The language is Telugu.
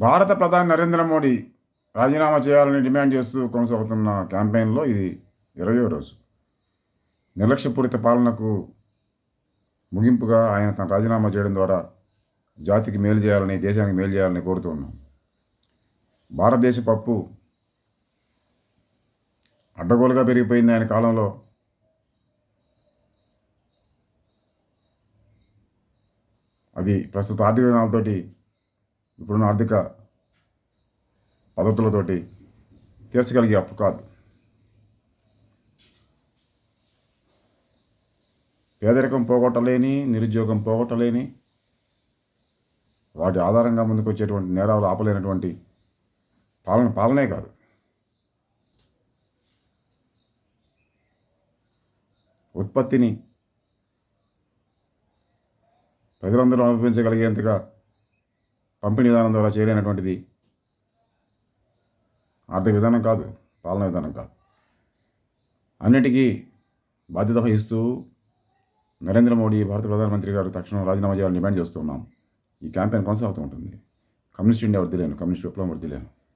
భారత ప్రధాని నరేంద్ర మోడీ రాజీనామా చేయాలని డిమాండ్ చేస్తూ కొనసాగుతున్న క్యాంపెయిన్లో ఇది 20వ రోజు. నిర్లక్ష్యపూరిత పాలనకు ముగింపుగా ఆయన తన రాజీనామా చేయడం ద్వారా జాతికి మేలు చేయాలని, దేశానికి మేలు చేయాలని కోరుతూ ఉన్నాం. భారతదేశ పప్పు అడ్డగోలుగా పెరిగిపోయింది ఆయన కాలంలో. అది ప్రస్తుత ఆర్థిక విధానాలతోటి, ఇప్పుడున్న ఆర్థిక పద్ధతులతోటి తీర్చగలిగే అప్పు కాదు. పేదరికం పోగొట్టలేని, నిరుద్యోగం పోగొట్టలేని, వాటి ఆధారంగా ముందుకు వచ్చేటువంటి నేరాలు ఆపలేనటువంటి పాలనే కాదు. ఉత్పత్తిని ప్రజలందరూ అనుభవించగలిగేంతగా పంపిణీ విధానం ద్వారా చేయలేనటువంటిది ఆర్థిక విధానం కాదు, పాలనా విధానం కాదు. అన్నిటికీ బాధ్యత వహిస్తూ నరేంద్ర మోడీ భారత ప్రధానమంత్రి గారు తక్షణం రాజీనామా చేయాలని డిమాండ్ చేస్తున్నాం. ఈ క్యాంపెయిన్ కొనసాగుతూ ఉంటుంది. కమ్యూనిస్ట్ ఇండియా వర్ధిల్లేను, కమ్యూనిస్ట్ విప్లవం వర్ధిల్లేను.